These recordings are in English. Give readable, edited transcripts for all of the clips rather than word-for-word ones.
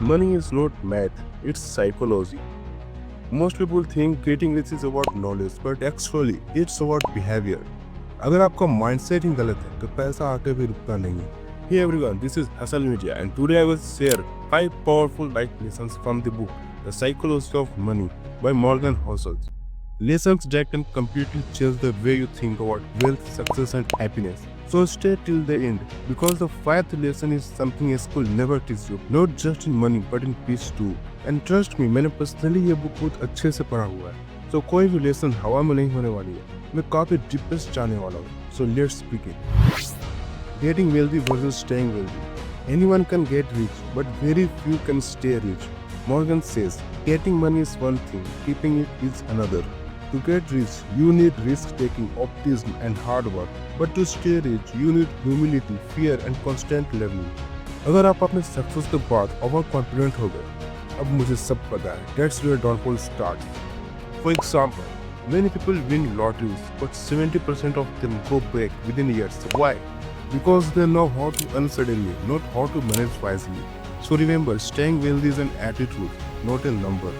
Money is not math, it's psychology. Most people think getting rich is about knowledge, but actually it's about behavior. अगर आपका mindset ही गलत है तो पैसा आके भी रुकता नहीं है. Hey everyone, this is Hustle Media and today I will share 5 powerful life lessons from the book The Psychology of Money by Morgan Housel. Lessons that can completely change the way you think about wealth, success and happiness. So stay till the end because the 5th lesson is something a school never teaches you, not just in money but in peace too. And trust me, मैंने personally ये book बहुत अच्छे से पढ़ा हुआ है. So कोई भी लेसन हवा में नहीं होने वाली है. मैं काफी डीपेस्ट जाने वाला हूँ. So let's begin. Getting wealthy versus staying wealthy. Anyone can get rich, but very few can stay rich. Morgan says, getting money is one thing, keeping it is another. To get rich, you need risk-taking, optimism and hard work. But to stay rich, you need humility, fear and constant learning. अगर आप अपने success के बाद over confident हो गए, अब मुझे सब पता है, that's where downfall starts. For example, many people win lotteries, but 70% of them go break within years. Why? Because they know how to earn suddenly, not how to manage wisely. So remember, staying wealthy is an attitude, not a number.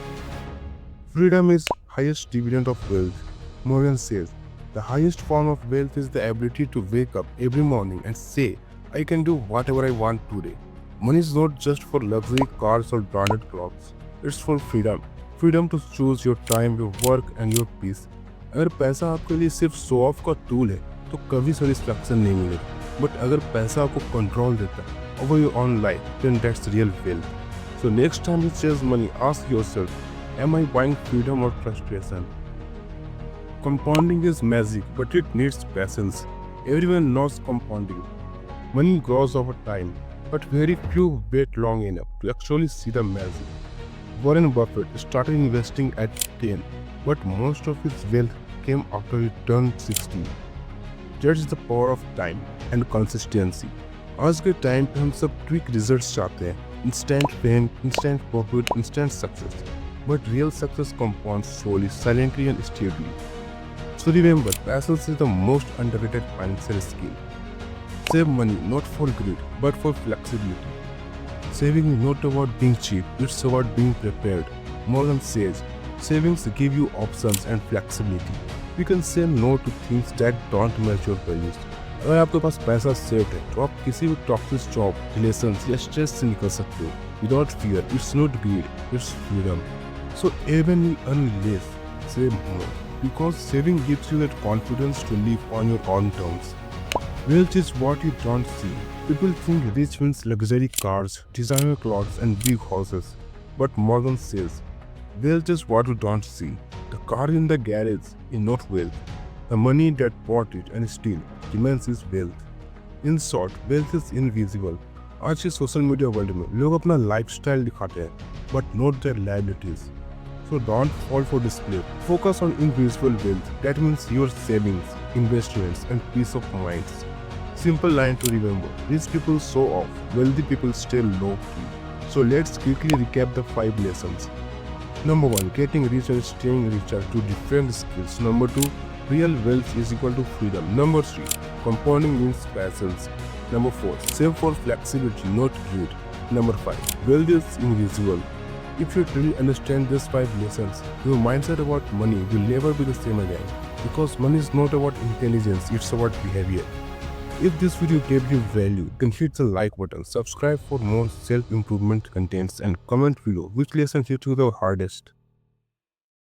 Freedom is highest dividend of wealth. Morgan says, the highest form of wealth is the ability to wake up every morning and say, I can do whatever I want today. Money is not just for luxury cars or branded clothes. It's for freedom. Freedom to choose your time, your work and your peace. अगर पैसा आपके लिए सिर्फ show off का tool है तो कभी satisfaction नहीं मिलेगा. बट अगर पैसा आपको कंट्रोल देता है over your own life, then that's real wealth. So next time you chase money, ask yourself, am I buying freedom or frustration? Compounding is magic, but it needs patience. Everyone knows compounding. Money grows over time, but very few wait long enough to actually see the magic. Warren Buffett started investing at 10, but most of his wealth came after he turned 60. That's the power of time and consistency. आज के time पे हम सब quick results चाहते हैं, instant fame, instant profit, instant success. But real success compounds slowly, silently and steadily. So remember, patience is the most underrated financial skill. Save money not for greed, but for flexibility. Saving is not about being cheap, it's about being prepared. Morgan says, savings give you options and flexibility. You can say no to things that don't match your values. अगर आपके पास पैसा save है तो आप किसी भी toxic job, relations या stress से निकल सकते हो without fear. It's not greed, it's freedom. So even you earn less, save more, because saving gives you that confidence to live on your own terms. Wealth is what you don't see. People think rich means luxury cars, designer clothes and big houses. But Morgan says, wealth is what you don't see. The car in the garage is not wealth. The money that bought it and still remains is wealth. In short, wealth is invisible. आज के social media world में लोग अपना lifestyle दिखाते हैं, but not their liabilities. So don't fall for display. Focus on invisible wealth. That means your savings, investments, and peace of mind. Simple line to remember: rich people show off, wealthy people stay low key. So let's quickly recap the 5 lessons. Number 1, getting rich and staying rich are two different skills. Number 2, real wealth is equal to freedom. Number 3, compounding means patience. Number 4, save for flexibility, not greed. Number 5, wealth is invisible. If you truly understand these 5 lessons, your mindset about money will never be the same again. Because money is not about intelligence, it's about behavior. If this video gave you value, then hit the like button, subscribe for more self-improvement contents and comment below which lesson hit you the hardest.